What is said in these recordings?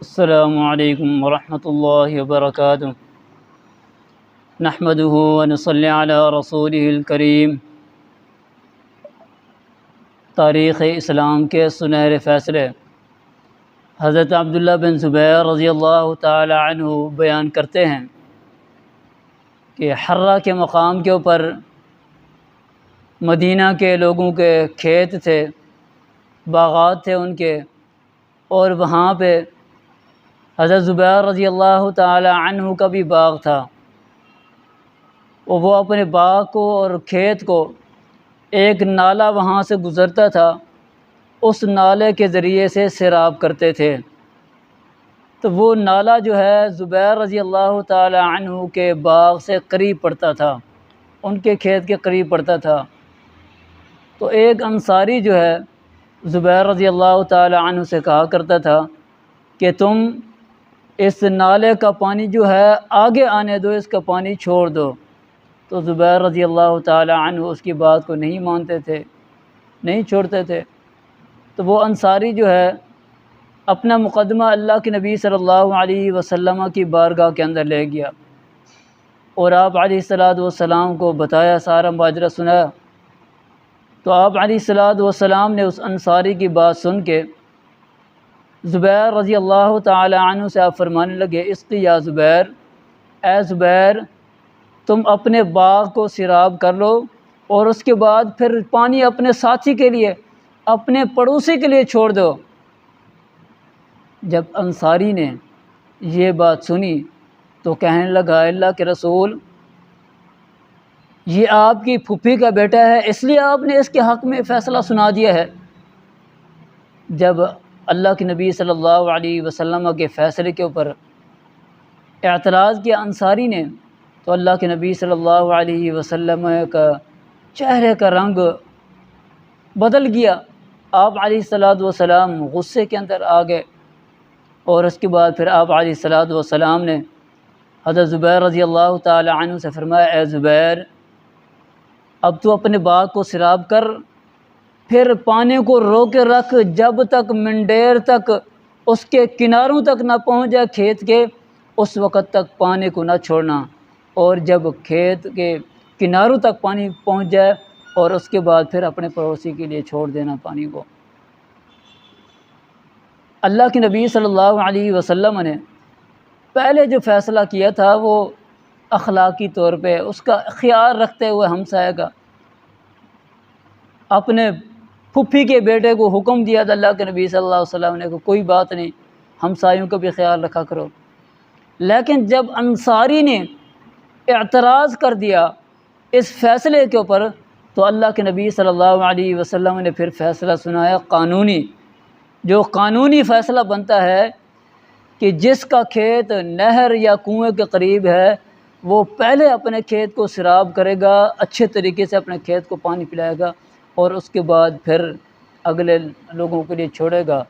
السلام علیکم ورحمۃ اللہ وبرکاتہ۔ نحمده ونصلی علی رسولہ الکریم۔ تاریخ اسلام کے سنہرے فیصلے حضرت عبداللہ بن زبیر رضی اللہ تعالی عنہ بیان کرتے ہیں کہ حرہ کے مقام کے اوپر مدینہ کے لوگوں کے کھیت تھے، باغات تھے ان کے، اور وہاں پہ حضرت زبیر رضی اللہ تعالی عنہ کا بھی باغ تھا۔ وہ اپنے باغ کو اور کھیت کو، ایک نالہ وہاں سے گزرتا تھا، اس نالے کے ذریعے سے سیراب کرتے تھے۔ تو وہ نالہ جو ہے زبیر رضی اللہ تعالی عنہ کے باغ سے قریب پڑتا تھا، ان کے کھیت کے قریب پڑتا تھا۔ تو ایک انصاری جو ہے زبیر رضی اللہ تعالی عنہ سے کہا کرتا تھا کہ تم اس نالے کا پانی جو ہے آگے آنے دو، اس کا پانی چھوڑ دو۔ تو زبیر رضی اللہ تعالی عنہ اس کی بات کو نہیں مانتے تھے، نہیں چھوڑتے تھے۔ تو وہ انصاری جو ہے اپنا مقدمہ اللہ کے نبی صلی اللہ علیہ وسلم کی بارگاہ کے اندر لے گیا، اور آپ علیہ السلام کو بتایا، سارا ماجرا سنایا۔ تو آپ علیہ السلام نے اس انصاری کی بات سن کے زبیر رضی اللہ تعالی عنہ سے آپ فرمانے لگے، اسقی یا زبیر، اے زبیر تم اپنے باغ کو سیراب کر لو، اور اس کے بعد پھر پانی اپنے ساتھی کے لیے، اپنے پڑوسی کے لیے چھوڑ دو۔ جب انصاری نے یہ بات سنی تو کہنے لگا، اللہ کے رسول، یہ آپ کی پھوپھی کا بیٹا ہے، اس لیے آپ نے اس کے حق میں فیصلہ سنا دیا ہے۔ جب اللہ کے نبی صلی اللہ علیہ وسلم کے فیصلے کے اوپر اعتراض کیا انصاری نے، تو اللہ کے نبی صلی اللہ علیہ وسلم کا چہرے کا رنگ بدل گیا۔ آپ علیہ السلام غصے کے اندر آ گئے، اور اس کے بعد پھر آپ علیہ السلام نے حضرت زبیر رضی اللہ تعالی عنہ سے فرمایا، اے زبیر اب تو اپنے باغ کو سیراب کر، پھر پانی کو روک کے رکھ، جب تک منڈیر تک اس کے کناروں تک نہ پہنچ جائے کھیت کے، اس وقت تک پانی کو نہ چھوڑنا، اور جب کھیت کے کناروں تک پانی پہنچ جائے، اور اس کے بعد پھر اپنے پڑوسی کے لیے چھوڑ دینا پانی کو۔ اللہ کے نبی صلی اللہ علیہ وسلم نے پہلے جو فیصلہ کیا تھا وہ اخلاقی طور پہ اس کا خیال رکھتے ہوئے ہمسایہ کا، اپنے پھوپھی کے بیٹے کو حکم دیا تھا اللہ کے نبی صلی اللہ علیہ وسلم نے کہ کوئی بات نہیں، ہمسایوں کا بھی خیال رکھا کرو۔ لیکن جب انصاری نے اعتراض کر دیا اس فیصلے کے اوپر، تو اللہ کے نبی صلی اللہ علیہ وسلم نے پھر فیصلہ سنایا قانونی، جو قانونی فیصلہ بنتا ہے کہ جس کا کھیت نہر یا کنویں کے قریب ہے وہ پہلے اپنے کھیت کو سیراب کرے گا، اچھے طریقے سے اپنے کھیت کو پانی پلائے گا، اور اس کے بعد پھر اگلے لوگوں کے لیے چھوڑے گا۔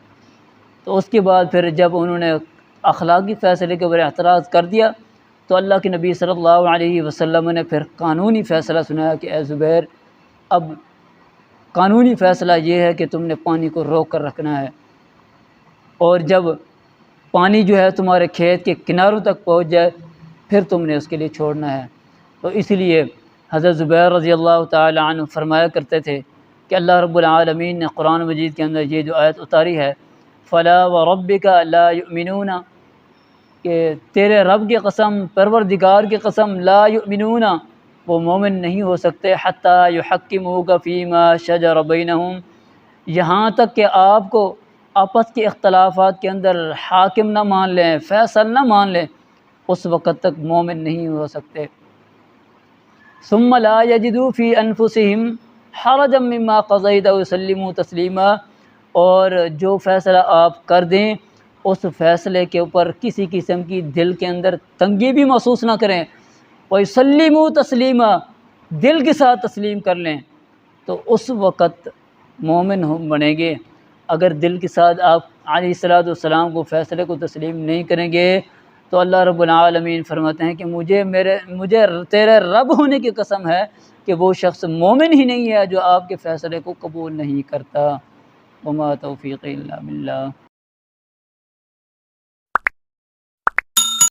تو اس کے بعد پھر جب انہوں نے اخلاقی فیصلے کے اوپر اعتراض کر دیا، تو اللہ کے نبی صلی اللہ علیہ وسلم نے پھر قانونی فیصلہ سنایا کہ اے زبیر اب قانونی فیصلہ یہ ہے کہ تم نے پانی کو روک کر رکھنا ہے، اور جب پانی جو ہے تمہارے کھیت کے کناروں تک پہنچ جائے پھر تم نے اس کے لیے چھوڑنا ہے۔ تو اس لیے حضرت زبیر رضی اللہ تعالی عنہ فرمایا کرتے تھے کہ اللہ رب العالمین نے قرآن مجید کے اندر یہ جو آیت اتاری ہے، فَلَا وَرَبِّكَ لَا يُؤْمِنُونَ، کہ تیرے رب کی قسم، پروردگار کی قسم، لا یؤمنون، وہ مومن نہیں ہو سکتے، حتیٰ یحکموک فیما شجر بینہم، یہاں تک کہ آپ کو آپس کے اختلافات کے اندر حاکم نہ مان لیں، فیصل نہ مان لیں، اس وقت تک مومن نہیں ہو سکتے۔ ثم لا یجدوا فی انفسہم حرجا مما قضیت ویسلموا تسلیما، اور جو فیصلہ آپ کر دیں اس فیصلے کے اوپر کسی قسم کی دل کے اندر تنگی بھی محسوس نہ کریں، ویسلموا تسلیما، دل کے ساتھ تسلیم کر لیں، تو اس وقت مومن بنیں گے۔ اگر دل کے ساتھ آپ علیہ السلام کو فیصلے کو تسلیم نہیں کریں گے تو اللہ رب العالمین فرماتے ہیں کہ مجھے تیرے رب ہونے کی قسم ہے کہ وہ شخص مومن ہی نہیں ہے جو آپ کے فیصلے کو قبول نہیں کرتا۔ وما توفیقی الا باللہ۔